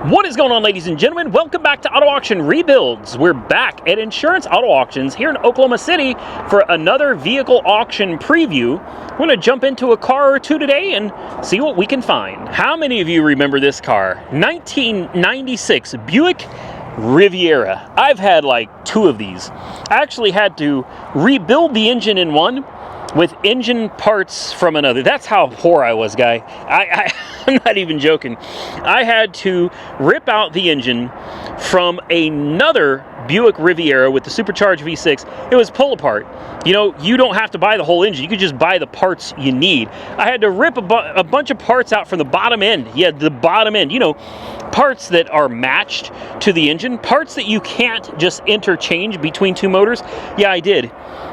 What is going on, ladies and gentlemen? Welcome back to Auto Auction Rebuilds. We're back at Insurance Auto Auctions here in Oklahoma City for another vehicle auction preview. We're going to jump into a car or two today and see what we can find. How many of you remember this car? 1996 Buick Riviera. I've had like two of these. I actually had to rebuild the engine in one with engine parts from another. That's how poor I was, guy. I'm not even joking. I had to rip out the engine from another Buick Riviera with the Supercharged V6. It was pull apart. You know, you don't have to buy the whole engine. You could just buy the parts you need. I had to rip a bunch of parts out from the bottom end. Yeah, the bottom end. You know, parts that are matched to the engine. Parts that you can't just interchange between two motors. Yeah, I did.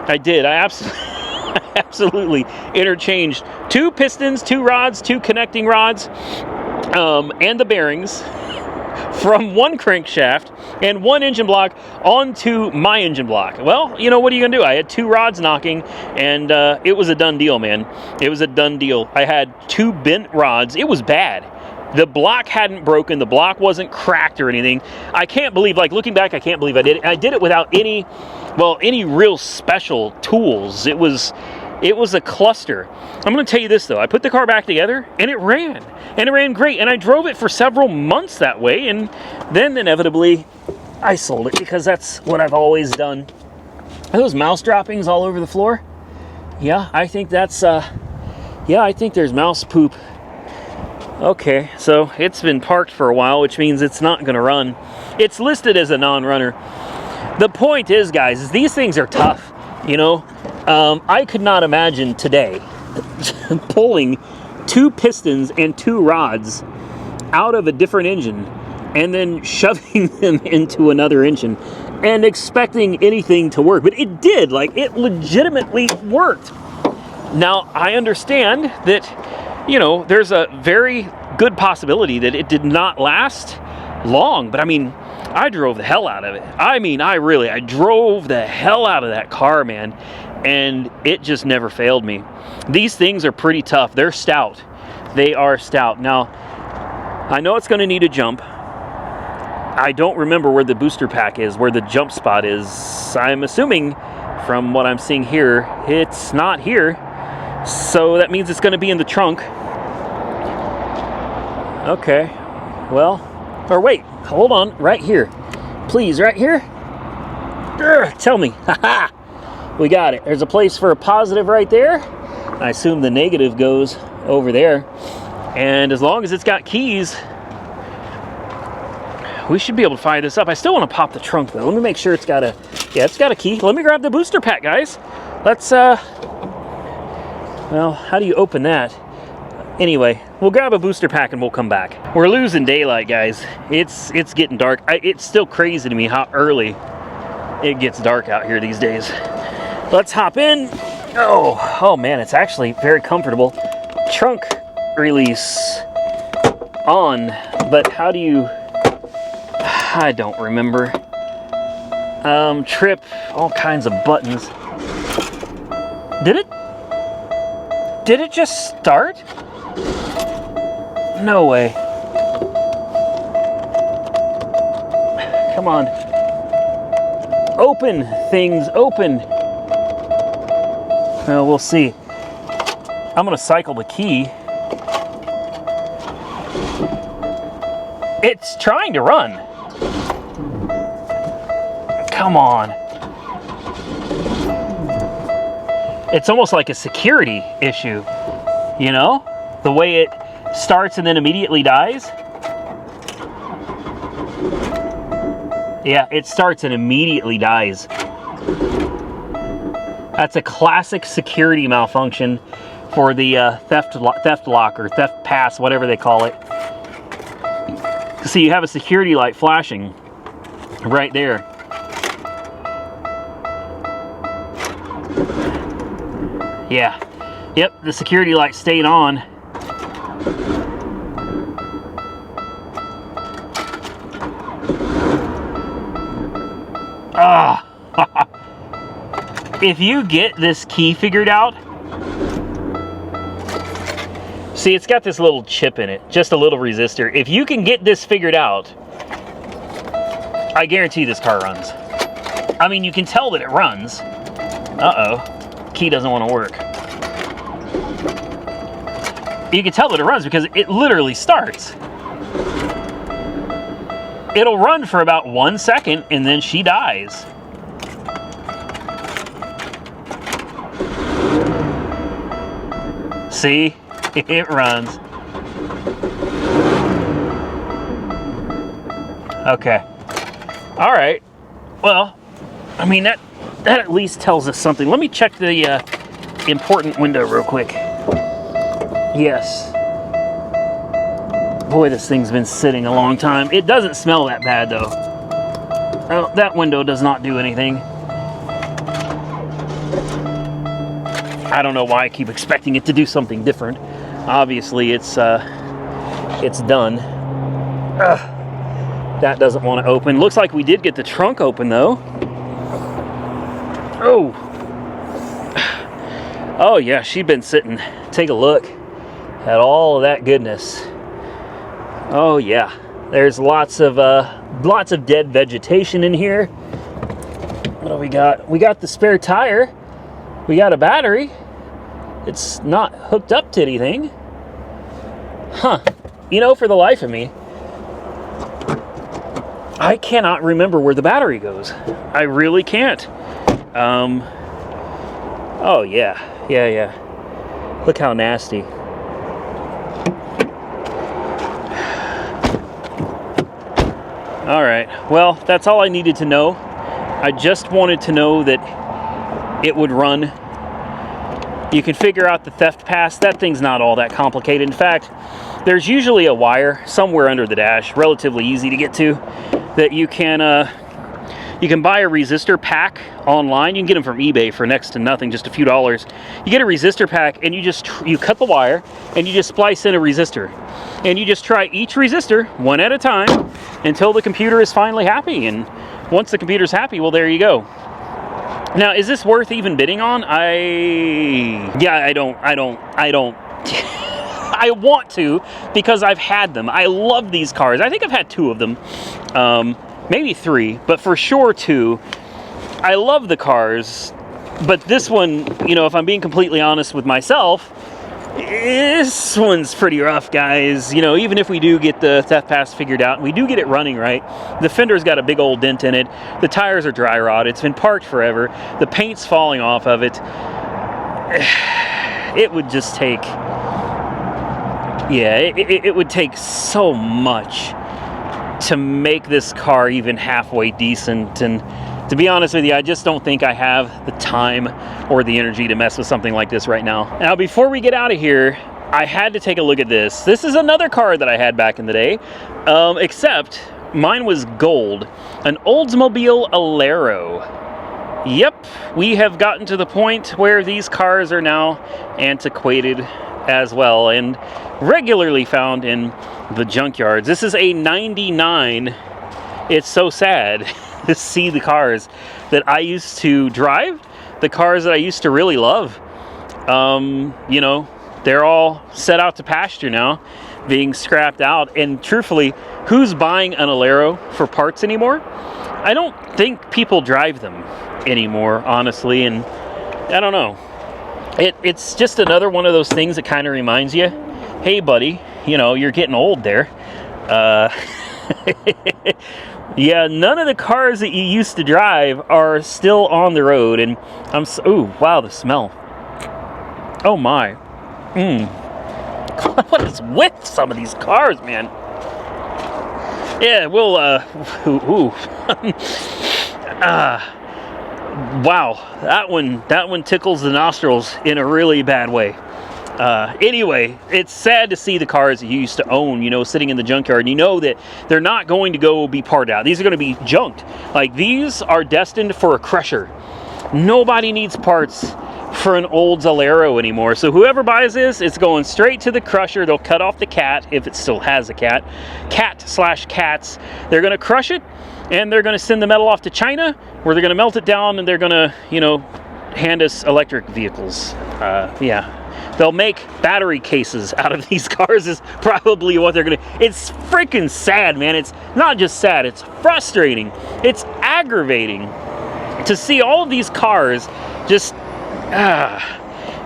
I absolutely interchanged two pistons, two rods, two connecting rods, and the bearings from one crankshaft and one engine block onto my engine block. Well, you know, what are you gonna do? I had two rods knocking, and it was a done deal, man. It was a done deal. I had two bent rods. It was bad. The block hadn't broken. The block wasn't cracked or anything. I can't believe, like, looking back, I can't believe I did it. I did it without any real special tools. It was a cluster. I'm going to tell you this, though. I put the car back together, and it ran. And it ran great. And I drove it for several months that way. And then, inevitably, I sold it because that's what I've always done. Are those mouse droppings all over the floor? Yeah, I think that's, I think there's mouse poop. Okay, so it's been parked for a while, which means it's not going to run. It's listed as a non-runner. The point is, guys, is these things are tough, you know? I could not imagine today pulling two pistons and two rods out of a different engine and then shoving them into another engine and expecting anything to work. But it did. Like, it legitimately worked. Now, I understand that, you know, there's a very good possibility that it did not last long. But, I mean, I drove the hell out of it. I mean, I drove the hell out of that car, man. And it just never failed me. These things are pretty tough. They're stout. They are stout. Now, I know it's going to need a jump. I don't remember where the booster pack is, where the jump spot is. I'm assuming from what I'm seeing here, it's not here. So that means it's going to be in the trunk. Okay. Well, or wait, hold on, right here. Please, right here. Tell me. Haha. We got it. There's a place for a positive right there. I assume the negative goes over there. And as long as it's got keys, we should be able to fire this up. I still want to pop the trunk, though. Let me make sure it's got a... Yeah, it's got a key. Let me grab the booster pack, guys. Let's, well, how do you open that? Anyway, we'll grab a booster pack and we'll come back. We're losing daylight, guys. It's getting dark. It's still crazy to me how early it gets dark out here these days. Let's hop in. Oh man, it's actually very comfortable. Trunk release on, but how do you... I don't remember. Trip, all kinds of buttons. Did it just start? No way. Come on. Open, things, open. Well, we'll see. I'm gonna cycle the key. It's trying to run. Come on. It's almost like a security issue, you know? The way it starts and then immediately dies. Yeah, it starts and immediately dies. That's a classic security malfunction for the theft lock or theft pass, whatever they call it. See, you have a security light flashing right there. Yeah. Yep, the security light stayed on. Ah. If you get this key figured out, See, it's got this little chip in it, just a little resistor. If you can get this figured out, I guarantee this car runs. I mean, you can tell that it runs. Uh-oh, key doesn't want to work. You can tell that it runs because it literally starts. It'll run for about 1 second and then she dies. See, it runs. Okay. All right. Well, I mean, that at least tells us something. Let me check the important window real quick. Yes. Boy, this thing's been sitting a long time. It doesn't smell that bad, though. Oh, that window does not do anything. I don't know why I keep expecting it to do something different. Obviously, it's done. Ugh. That doesn't want to open. Looks like we did get the trunk open, though. Oh. Oh, yeah, she'd been sitting. Take a look at all of that goodness. Oh, yeah. There's lots of dead vegetation in here. What do we got? We got the spare tire. We got a battery. It's not hooked up to anything. Huh. You know, for the life of me, I cannot remember where the battery goes. I really can't. Oh, yeah. Yeah. Look how nasty. All right. Well, that's all I needed to know. I just wanted to know that it would run. You can figure out the theft pass. That thing's not all that complicated. In fact, there's usually a wire somewhere under the dash, relatively easy to get to, that you can buy a resistor pack online. You can get them from eBay for next to nothing, just a few dollars. You get a resistor pack and you cut the wire and you just splice in a resistor. And you just try each resistor one at a time until the computer is finally happy. And once the computer's happy, well, there you go. Now, is this worth even bidding on? I don't. I want to, because I've had them. I love these cars. I think I've had 2 of them, maybe 3, but for sure 2. I love the cars, but this one, you know, if I'm being completely honest with myself, this one's pretty rough, guys. You know, even if we do get the theft pass figured out and we do get it running right, the fender's got a big old dent in it. The tires are dry rot. It's been parked forever. The paint's falling off of it. It would just take, yeah, it would take so much to make this car even halfway decent. And to be honest with you, I just don't think I have the time or the energy to mess with something like this right now. Now, before we get out of here, I had to take a look at this. This is another car that I had back in the day, except mine was gold, an Oldsmobile Alero. Yep, we have gotten to the point where these cars are now antiquated as well and regularly found in the junkyards. This is a 99. It's so sad to see the cars that I used to drive, the cars that I used to really love. You know, they're all set out to pasture now, being scrapped out. And truthfully, who's buying an Alero for parts anymore? I don't think people drive them anymore, honestly. And I don't know. It's just another one of those things that kind of reminds you, hey, buddy, you know, you're getting old there. Yeah, none of the cars that you used to drive are still on the road, and ooh, wow, the smell. Oh my. God, what is with some of these cars, man? Yeah, we'll, wow, that one tickles the nostrils in a really bad way. Anyway, it's sad to see the cars that you used to own, you know, sitting in the junkyard. And you know that they're not going to go be parted out. These are going to be junked. Like, these are destined for a crusher. Nobody needs parts for an old Alero anymore. So whoever buys this, it's going straight to the crusher. They'll cut off the cat, if it still has a cat. Cat/cats. They're going to crush it, and they're going to send the metal off to China, where they're going to melt it down, and they're going to, you know, hand us electric vehicles. Yeah. They'll make battery cases out of these cars is probably what they're gonna. It's freaking sad, man. It's not just sad, it's frustrating. It's aggravating to see all of these cars just,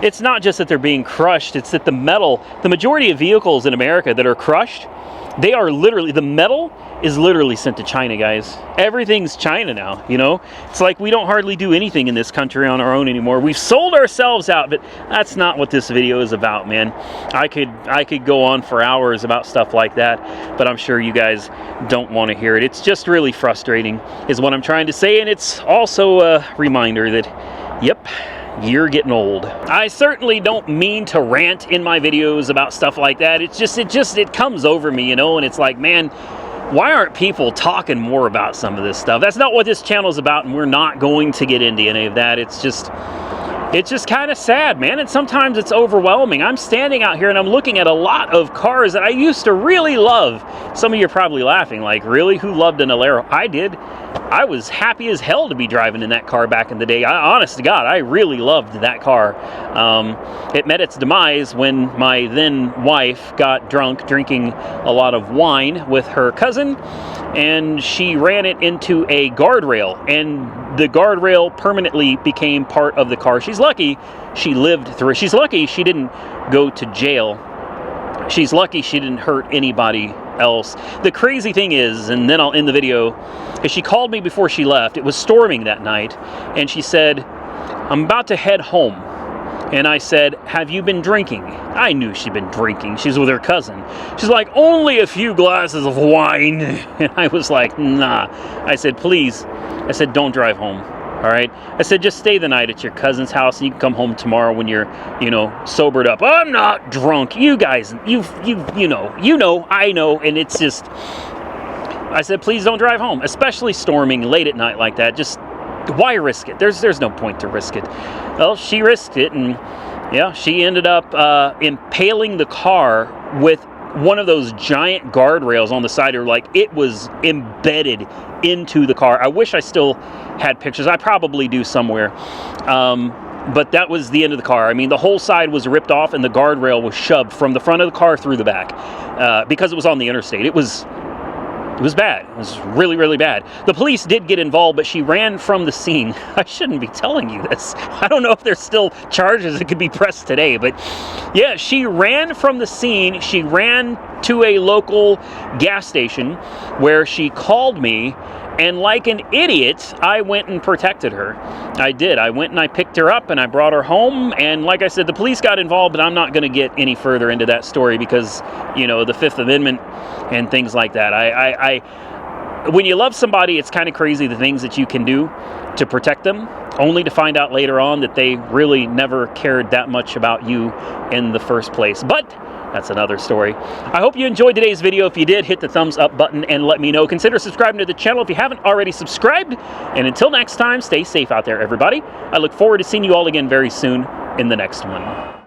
it's not just that they're being crushed, it's that the metal, the majority of vehicles in America that are crushed, they are literally, the metal is literally sent to China, guys. Everything's China now, you know? It's like we don't hardly do anything in this country on our own anymore. We've sold ourselves out, but that's not what this video is about, man. I could go on for hours about stuff like that, but I'm sure you guys don't want to hear it. It's just really frustrating is what I'm trying to say, and it's also a reminder that, yep, you're getting old. I certainly don't mean to rant in my videos about stuff like that. It comes over me, you know, and it's like, man, why aren't people talking more about some of this stuff? That's not what this channel is about, and we're not going to get into any of that. It's just kind of sad, man, and sometimes it's overwhelming. I'm standing out here and I'm looking at a lot of cars that I used to really love. Some of you are probably laughing, like, really? Who loved an Alero? I did. I was happy as hell to be driving in that car back in the day. Honest to God, I really loved that car. It met its demise when my then wife got drunk drinking a lot of wine with her cousin, and she ran it into a guardrail, and the guardrail permanently became part of the car. She's lucky she lived through it. She's lucky she didn't go to jail. She's lucky she didn't hurt anybody else. The crazy thing is, and then I'll end the video, is she called me before she left. It was storming that night, and she said, I'm about to head home. And I said, have you been drinking? I knew she'd been drinking. She's with her cousin. She's like, only a few glasses of wine. And I was like, nah. I said, please. I said, don't drive home. All right. I said, just stay the night at your cousin's house, and you can come home tomorrow when you're, you know, sobered up. I'm not drunk. You guys, you know, I know. And it's just, I said, please don't drive home, especially storming late at night like that. Just, why risk it? There's no point to risk it. Well, she risked it, and yeah, she ended up impaling the car with one of those giant guardrails on the side of her. Like, it was embedded into the car. I wish I still had pictures. I probably do somewhere. But that was the end of the car. I mean, the whole side was ripped off, and the guardrail was shoved from the front of the car through the back because it was on the interstate. It was bad. It was really, really bad. The police did get involved, but she ran from the scene. I shouldn't be telling you this. I don't know if there's still charges that could be pressed today, but yeah, she ran from the scene. She ran to a local gas station where she called me, and like an idiot, I went and protected her. I did. I went and I picked her up and I brought her home, and like I said, the police got involved, but I'm not going to get any further into that story because, you know, the Fifth Amendment and things like that. When you love somebody, it's kind of crazy the things that you can do to protect them, only to find out later on that they really never cared that much about you in the first place. But that's another story. I hope you enjoyed today's video. If you did, hit the thumbs up button and let me know. Consider subscribing to the channel if you haven't already subscribed. And until next time, stay safe out there, everybody. I look forward to seeing you all again very soon in the next one.